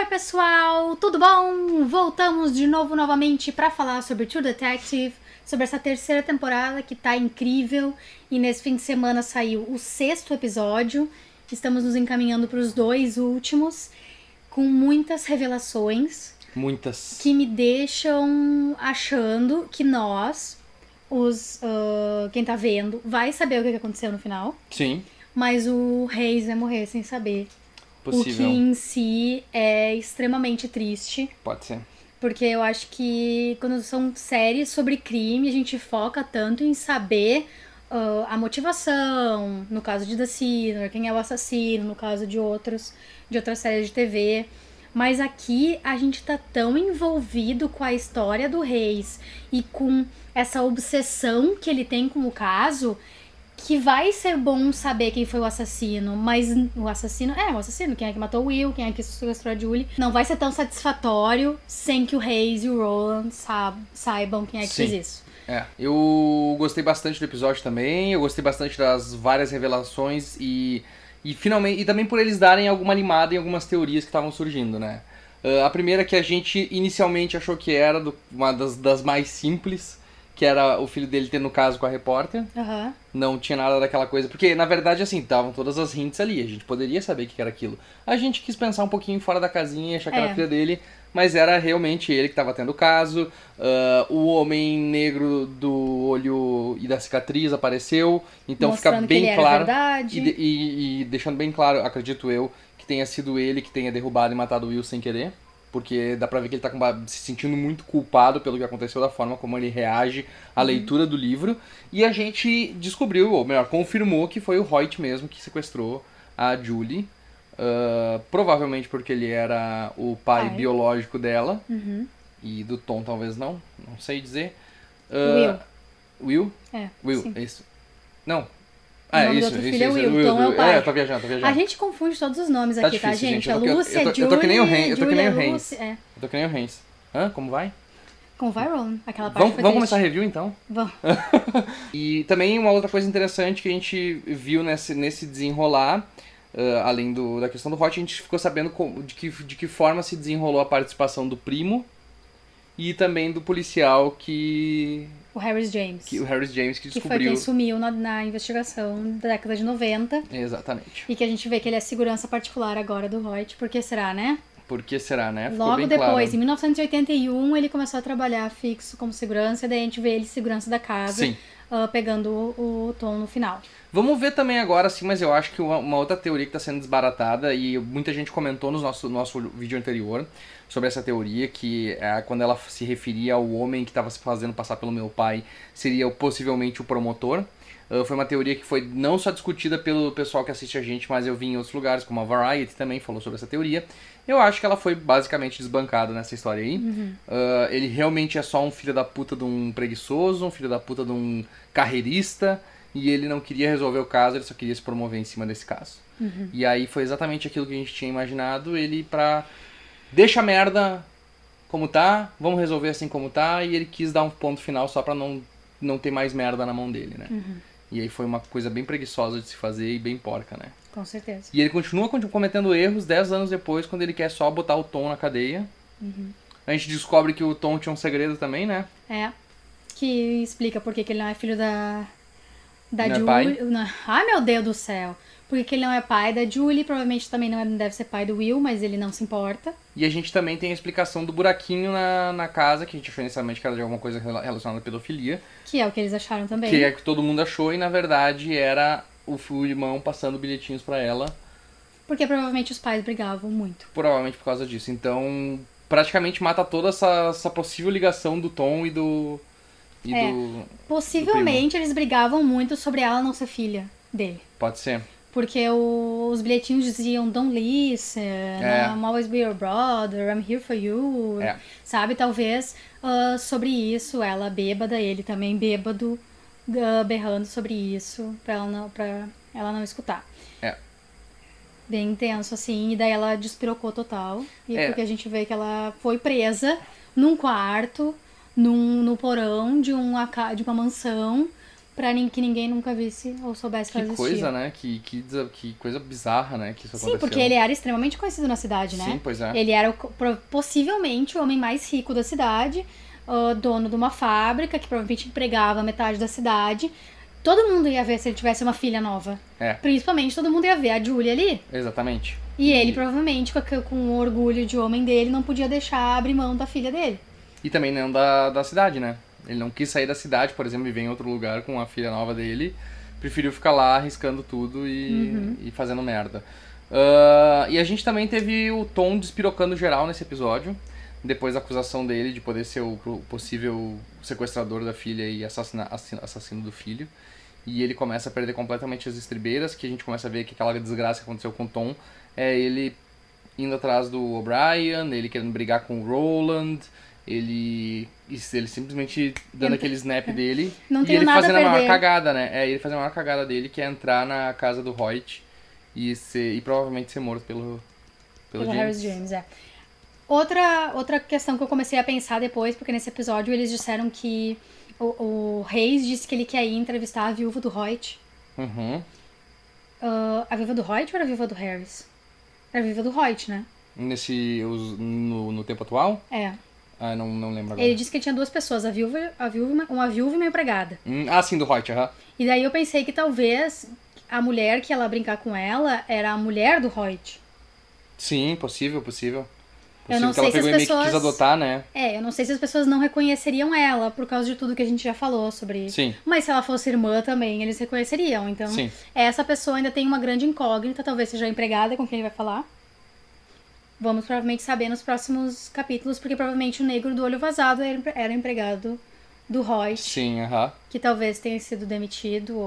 Oi pessoal, tudo bom? Voltamos de novo novamente para falar sobre True Detective, sobre essa terceira temporada que tá incrível, e nesse fim de semana saiu o 6º episódio. Estamos nos encaminhando para os 2 últimos, com muitas revelações. Muitas. Que me deixam achando que nós, quem tá vendo, vai saber o que aconteceu no final. Sim. Mas o Reis vai morrer sem saber. Possível. O que em si é extremamente triste. Pode ser. Porque eu acho que quando são séries sobre crime, a gente foca tanto em saber a motivação, no caso de The Sinner, quem é o assassino, no caso de outras séries de TV. Mas aqui a gente tá tão envolvido com a história do Reis e com essa obsessão que ele tem com o caso, que vai ser bom saber quem foi o assassino, mas o assassino, quem é que matou o Will, quem é que sequestrou a Julie. Não vai ser tão satisfatório sem que o Reis e o Roland saibam quem é que fez isso. Eu gostei bastante do episódio também, eu gostei bastante das várias revelações e finalmente, e também por eles darem alguma animada em algumas teorias que estavam surgindo, né? A primeira que a gente inicialmente achou que era uma das mais simples, que era o filho dele tendo caso com a repórter. Uhum. Não tinha nada daquela coisa, porque na verdade assim, estavam todas as hints ali, a gente poderia saber o que era aquilo. A gente quis pensar um pouquinho fora da casinha e achar que era a filha dele, mas era realmente ele que estava tendo o caso. O homem negro do olho e da cicatriz apareceu, então mostrando fica bem que ele claro. Era verdade. E deixando bem claro, acredito eu, que tenha sido ele que tenha derrubado e matado o Will sem querer. Porque dá pra ver que ele tá se sentindo muito culpado pelo que aconteceu, da forma como ele reage à leitura do livro. E a gente descobriu, ou melhor, confirmou que foi o Hoyt mesmo que sequestrou a Julie. Provavelmente porque ele era o pai biológico dela. Uhum. E do Tom talvez não sei dizer. Will? Will, sim. isso. Não. O nome do outro filho é Will, Tom é o pai. Eu tô viajando. A gente confunde todos os nomes Tá aqui, difícil, tá, gente? Eu A Lúcia, tô Julie, que nem o Haynes. Julia, Eu Lucy, tô que nem o Haynes. Hã? Como vai? Como vai, Roland? Aquela parte Vamos começar a review, então? Vamos. E também uma outra coisa interessante que a gente viu nesse desenrolar, além da questão do Hot, a gente ficou sabendo de que forma se desenrolou a participação do primo e também do policial o Harris James. O Harris James que descobriu. Que foi quem sumiu na investigação da década de 90. Exatamente. E que a gente vê que ele é segurança particular agora do Hoyt. Por que será, né? Por que será, né? Ficou Logo bem depois, claro. em 1981, ele começou a trabalhar fixo como segurança. E daí a gente vê ele segurança da casa. Sim. Pegando o Tom no final. Vamos ver também agora, sim, mas eu acho que uma outra teoria que está sendo desbaratada, e muita gente comentou no nosso vídeo anterior sobre essa teoria, que quando ela se referia ao homem que estava se fazendo passar pelo meu pai, seria possivelmente o promotor. Foi uma teoria que foi não só discutida pelo pessoal que assiste a gente, mas eu vi em outros lugares, como a Variety também falou sobre essa teoria. Eu acho que ela foi basicamente desbancada nessa história aí. Uhum. Ele realmente é só um filho da puta de um preguiçoso, um filho da puta de um carreirista, e ele não queria resolver o caso, ele só queria se promover em cima desse caso. Uhum. E aí foi exatamente aquilo que a gente tinha imaginado, ele deixa a merda como tá, vamos resolver assim como tá, e ele quis dar um ponto final só pra não ter mais merda na mão dele, né? Uhum. E aí foi uma coisa bem preguiçosa de se fazer e bem porca, né? Com certeza. E ele continua cometendo erros 10 anos depois, quando ele quer só botar o Tom na cadeia. Uhum. A gente descobre que o Tom tinha um segredo também, né? Que explica por que ele não é filho da Julie. Ai, meu Deus do céu. Porque ele não é pai da Julie, provavelmente também não deve ser pai do Will, mas ele não se importa. E a gente também tem a explicação do buraquinho na casa, que a gente achou inicialmente que era de alguma coisa relacionada à pedofilia. Que é o que eles acharam também. Que é o que todo mundo achou, e na verdade era o irmão passando bilhetinhos pra ela. Porque provavelmente os pais brigavam muito. Provavelmente por causa disso. Então, praticamente mata toda essa possível ligação do Tom e do... Possivelmente eles brigavam muito sobre ela não ser filha dele. Pode ser. Porque os bilhetinhos diziam Don't listen, I'm always be your brother, I'm here for you. Sabe, talvez sobre isso, ela bêbada, ele também bêbado, berrando sobre isso, pra ela não escutar. Bem intenso, assim, e daí ela despirocou total. E porque a gente vê que ela foi presa num quarto, no porão de uma mansão, Que ninguém nunca visse ou soubesse que ela Que existia. coisa, né? Que coisa bizarra, né? Que isso Sim, aconteceu. porque ele era extremamente conhecido na cidade, né? Sim, pois é. Ele era possivelmente o homem mais rico da cidade, dono de uma fábrica que provavelmente empregava metade da cidade. Todo mundo ia ver se ele tivesse uma filha nova. É. Principalmente todo mundo ia ver a Julie ali. Exatamente. E ele provavelmente, com o orgulho de homem dele, não podia deixar abrir mão da filha dele. E também não da cidade, né? Ele não quis sair da cidade, por exemplo, viver em outro lugar com a filha nova dele. Preferiu ficar lá arriscando tudo e fazendo merda. E a gente também teve o Tom despirocando geral nesse episódio. Depois da acusação dele de poder ser o possível sequestrador da filha e assassino do filho. E ele começa a perder completamente as estribeiras, que a gente começa a ver que aquela desgraça que aconteceu com o Tom é ele indo atrás do O'Brien, ele querendo brigar com o Roland, ele simplesmente dando aquele snap dele. Não e tenho ele nada a fazendo a maior perder. cagada, né? Ele fazendo a maior cagada dele, que é entrar na casa do Hoyt e provavelmente ser morto pelo Pelo James. Harris James, é. Outra questão que eu comecei a pensar depois, porque nesse episódio eles disseram que o Hayes disse que ele quer ir entrevistar a viúva do Hoyt. Uhum. A viúva do Hoyt ou era a viúva do Harris? Era a viúva do Hoyt, né? No tempo atual? É. Ah, não lembro agora. Ele disse que ele tinha duas pessoas, uma viúva e uma empregada. Sim, do Hoyt, aham. E daí eu pensei que talvez a mulher que ela brincar com ela era a mulher do Hoyt. Sim, possível. Eu não Que ela sei se as pegou e meio que pessoas... quis adotar, né? Eu não sei se as pessoas não reconheceriam ela por causa de tudo que a gente já falou sobre... Sim. Mas se ela fosse irmã também, eles reconheceriam. Então, Sim. essa pessoa ainda tem uma grande incógnita, talvez seja a empregada com quem ele vai falar. Vamos provavelmente saber nos próximos capítulos, porque provavelmente o negro do olho vazado era empregado do Hoyt. Sim, aham. Que talvez tenha sido demitido,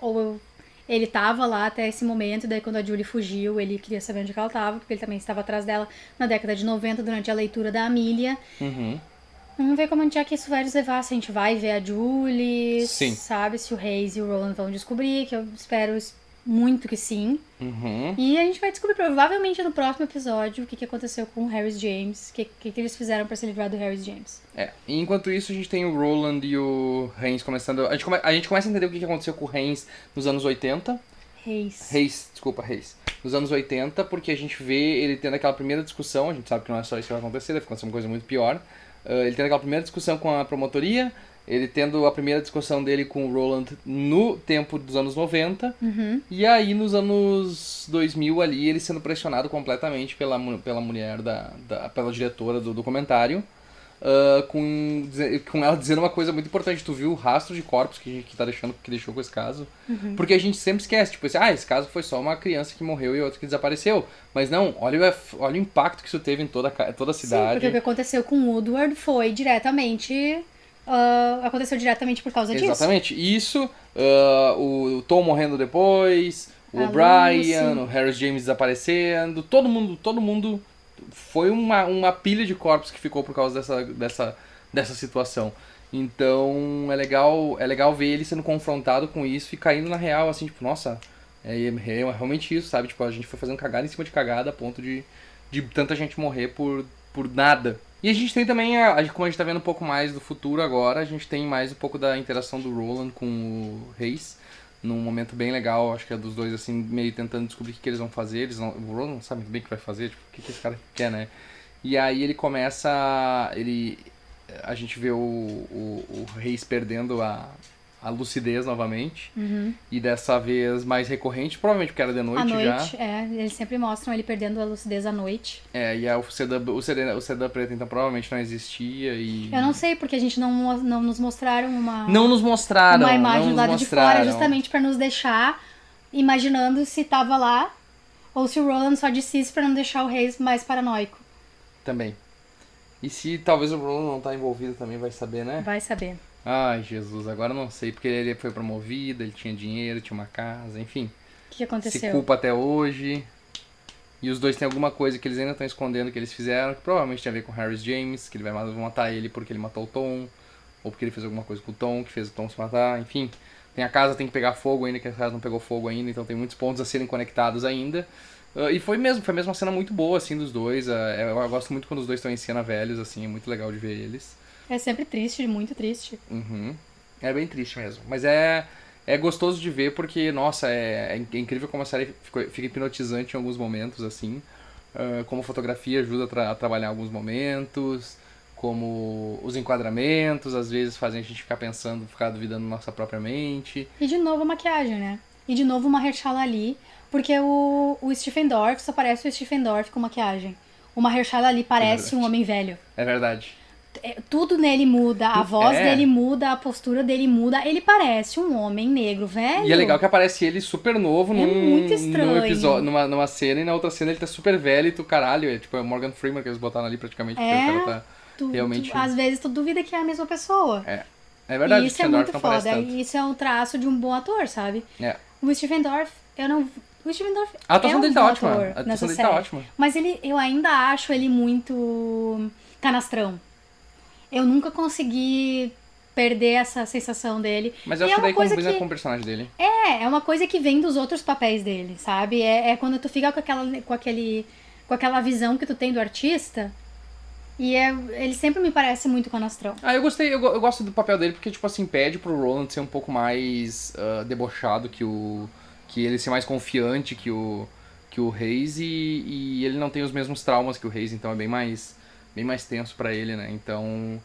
ou ele tava lá até esse momento, e daí quando a Julie fugiu, ele queria saber onde ela tava, porque ele também estava atrás dela na década de 90, durante a leitura da Amelia. Uhum. Vamos ver como é que isso vai nos levar, se a gente vai ver a Julie, Sim. sabe, se o Hayes e o Roland vão descobrir, que eu espero muito que sim. Uhum. E a gente vai descobrir provavelmente no próximo episódio o que aconteceu com o Harris James, o que eles fizeram pra se livrar do Harris James. E enquanto isso, a gente tem o Roland e o Hayes começando... A gente começa a entender o que aconteceu com o Hayes nos anos 80. Hayes. Nos anos 80, porque a gente vê ele tendo aquela primeira discussão, a gente sabe que não é só isso que vai acontecer, deve acontecer uma coisa muito pior. Ele tendo aquela primeira discussão com a promotoria, ele tendo a primeira discussão dele com o Roland no tempo dos anos 90, e aí nos anos 2000 ali, ele sendo pressionado completamente pela mulher, pela diretora do documentário, com ela dizendo uma coisa muito importante. Tu viu o rastro de corpos que deixou com esse caso? Porque a gente sempre esquece, tipo assim, esse caso foi só uma criança que morreu e outra que desapareceu. Mas não, olha o impacto que isso teve em toda a cidade. Sim, porque o que aconteceu com o Woodward foi diretamente... aconteceu diretamente por causa disso. Exatamente. Isso, o Tom morrendo depois, o A Brian, Lucy. o Harris James desaparecendo, todo mundo foi uma pilha de corpos que ficou por causa dessa situação. Então é legal ver ele sendo confrontado com isso e caindo na real, assim, tipo, nossa, é realmente isso, sabe? Tipo, a gente foi fazendo cagada em cima de cagada a ponto de tanta gente morrer por nada. E a gente tem também, como a gente tá vendo um pouco mais do futuro agora, a gente tem mais um pouco da interação do Roland com o Hayes, num momento bem legal, acho que é dos dois, assim, meio tentando descobrir o que eles vão fazer. O Roland não sabe muito bem o que vai fazer, tipo, o que esse cara quer, né? E aí ele começa, a gente vê o Hayes perdendo a lucidez novamente, e dessa vez mais recorrente, provavelmente porque era de noite já. À noite, eles sempre mostram ele perdendo a lucidez à noite. E aí o sedã preto então provavelmente não existia e... Eu não sei, porque a gente não nos mostraram Não nos mostraram, uma imagem do lado de fora, mostraram. justamente pra nos deixar imaginando se tava lá, ou se o Roland só disse isso pra não deixar o Hayes mais paranoico. Também. E se talvez o Roland não tá envolvido também, vai saber, né? Vai saber. Ai, Jesus, agora eu não sei, porque ele foi promovido, ele tinha dinheiro, tinha uma casa, enfim. O que aconteceu? Se culpa até hoje. E os dois têm alguma coisa que eles ainda estão escondendo que eles fizeram, que provavelmente tem a ver com Harris James, que ele vai matar ele porque ele matou o Tom, ou porque ele fez alguma coisa com o Tom, que fez o Tom se matar, enfim. Tem a casa, tem que pegar fogo ainda, que a casa não pegou fogo ainda, então tem muitos pontos a serem conectados ainda. E foi mesmo uma cena muito boa, assim, dos dois. Eu gosto muito quando os dois estão em cena velhos, assim, é muito legal de ver eles. É sempre triste, muito triste. Uhum. É bem triste mesmo. Mas é gostoso de ver porque, nossa, é incrível como a série fica hipnotizante em alguns momentos, assim. Como a fotografia ajuda a trabalhar em alguns momentos. Como os enquadramentos, às vezes, fazem a gente ficar pensando, ficar duvidando da nossa própria mente. E de novo a maquiagem, né? E de novo uma Mahershala Ali, porque o Stephen Dorff só parece o Stephen Dorff com maquiagem. O Mahershala Ali É parece um verdade. homem velho. É verdade. Tudo nele muda, a voz É. dele muda, a postura dele muda. Ele parece um homem negro velho. E é legal que aparece ele super novo muito num estranho. episódio, numa cena, e na outra cena ele tá super velho e tu, caralho, é tipo é o Morgan Freeman que eles botaram ali praticamente, porque o cara tá realmente. Às vezes tu duvida que é a mesma pessoa. É verdade, E o isso é Stephen Dorff muito não parece foda. tanto. E isso é um traço de um bom ator, sabe? É. O Stephen Dorff, eu não. O Stephen Dorff A atuação é um dele tá bom ótima. ator A atuação nessa dele série. tá ótima. Mas eu ainda acho ele muito canastrão. Eu nunca consegui perder essa sensação dele. Mas eu E acho é que daí uma coisa combina que com o personagem dele. é uma coisa que vem dos outros papéis dele, sabe? É quando tu fica com aquela visão que tu tem do artista. E ele sempre me parece muito canastrão. Eu gostei, eu gosto do papel dele porque, tipo assim, pede pro Roland ser um pouco mais debochado que ele ser mais confiante que o Reis e ele não tem os mesmos traumas que o Reis, então é bem mais tenso pra ele, né? Então.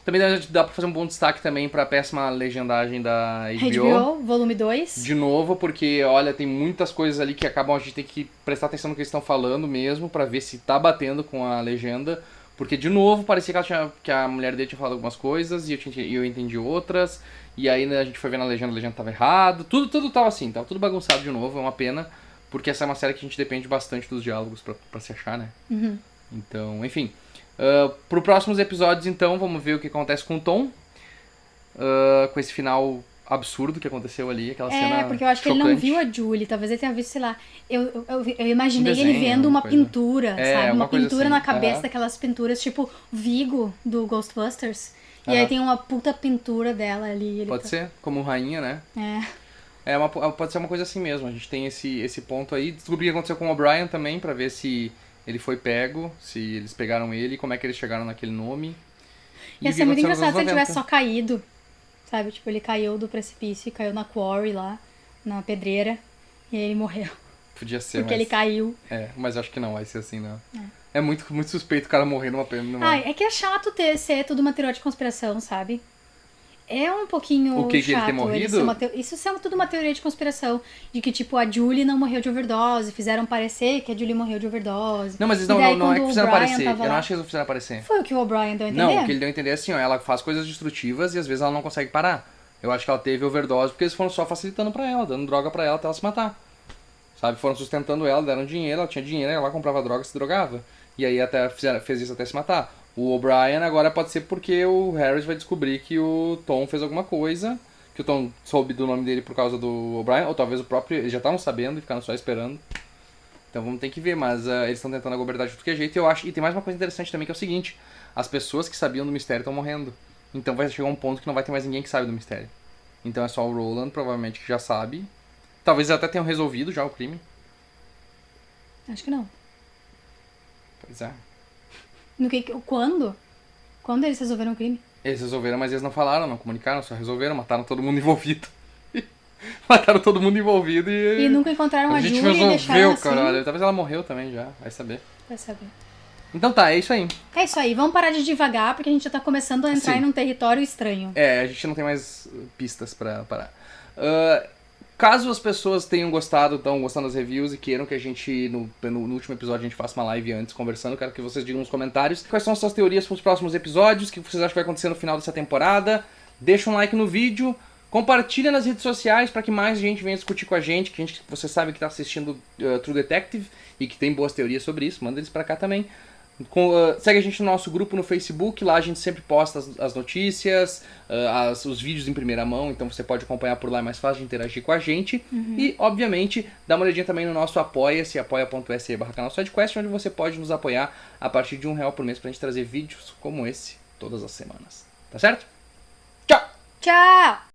Também dá pra fazer um bom destaque também pra péssima legendagem da HBO. HBO, volume 2. De novo, porque, olha, tem muitas coisas ali que acabam a gente tem que prestar atenção no que eles estão falando mesmo, pra ver se tá batendo com a legenda. Porque, de novo, parecia que a mulher dele tinha falado algumas coisas e eu entendi outras. E aí, né, a gente foi ver na legenda, a legenda tava errado. Tudo tava assim, tava tudo bagunçado de novo, é uma pena. Porque essa é uma série que a gente depende bastante dos diálogos pra se achar, né? Uhum. Então, enfim. Pro próximos episódios, então, vamos ver o que acontece com o Tom. Com esse final absurdo que aconteceu ali, aquela cena Porque eu acho que chocante. ele não viu a Julie. Talvez ele tenha visto, sei lá. Eu imaginei Um desenho, ele vendo uma alguma coisa. pintura, É, sabe? Uma alguma coisa pintura assim. na cabeça, Aham. daquelas pinturas tipo Vigo do Ghostbusters. E Aham. aí tem uma puta pintura dela ali. Ele Pode ser, como rainha, né? Pode ser uma coisa assim mesmo. A gente tem esse ponto aí. Descobri o que aconteceu com o O'Brien também, pra ver se ele foi pego, se eles pegaram ele, como é que eles chegaram naquele nome. Ia o que ser muito aconteceu nos engraçado se ele anos tivesse só caído. Sabe? Tipo, ele caiu do precipício e caiu na quarry lá, na pedreira. E aí ele morreu. Podia ser, Porque ele caiu. Mas acho que não vai ser assim, não. É muito, muito suspeito o cara morrer numa. É que é chato ser tudo uma teoria de conspiração, sabe? É um pouquinho O que ele chato ter morrido? Isso ser tudo uma teoria de conspiração. De que, tipo, a Julie não morreu de overdose. Fizeram parecer que a Julie morreu de overdose. Não, mas eles E daí, não é que quando o fizeram O'Brien aparecer. tava Eu não lá- acho que eles não fizeram aparecer. Foi o que o O'Brien deu a entender? Não, o que ele deu a entender é assim, ó, ela faz coisas destrutivas e às vezes ela não consegue parar. Eu acho que ela teve overdose porque eles foram só facilitando pra ela, dando droga pra ela até ela se matar. Sabe, foram sustentando ela, deram dinheiro, ela tinha dinheiro, ela comprava droga e se drogava. E aí até fez isso até se matar. O O'Brien agora pode ser porque o Harris vai descobrir que o Tom fez alguma coisa, que o Tom soube do nome dele por causa do O'Brien, ou talvez o próprio, eles já estavam sabendo e ficaram só esperando. Então vamos ter que ver, mas eles estão tentando agobertar de tudo que é jeito. E eu acho, e tem mais uma coisa interessante também que é o seguinte, as pessoas que sabiam do mistério estão morrendo. Então vai chegar um ponto que não vai ter mais ninguém que sabe do mistério. Então é só o Roland, provavelmente, que já sabe. Talvez eles até tenham resolvido já o crime. Acho que não. Pois é. Quando? Quando eles resolveram o crime? Eles resolveram, mas eles não falaram, não comunicaram, só resolveram, mataram todo mundo envolvido. Mataram todo mundo envolvido E nunca encontraram a gente Julie e deixaram resolveu, assim. caralho. Talvez ela morreu também já, vai saber. Vai saber. Então tá, é isso aí. É isso aí, vamos parar de devagar, porque a gente já tá começando a entrar Sim. em um território estranho. A gente não tem mais pistas pra parar. Caso as pessoas tenham gostado, estão gostando das reviews e queiram que a gente, no último episódio, a gente faça uma live antes conversando, quero que vocês digam nos comentários quais são as suas teorias para os próximos episódios, o que vocês acham que vai acontecer no final dessa temporada. Deixa um like no vídeo, compartilha nas redes sociais para que mais gente venha discutir com a gente, que você sabe que está assistindo True Detective e que tem boas teorias sobre isso, manda eles para cá também. Segue a gente no nosso grupo no Facebook, lá a gente sempre posta as notícias, os vídeos em primeira mão, então você pode acompanhar por lá, é mais fácil de interagir com a gente. E, obviamente, dá uma olhadinha também no nosso apoia-se, apoia.se/canalsidequest, onde você pode nos apoiar a partir de R$1 por mês pra gente trazer vídeos como esse todas as semanas. Tá certo? Tchau! Tchau!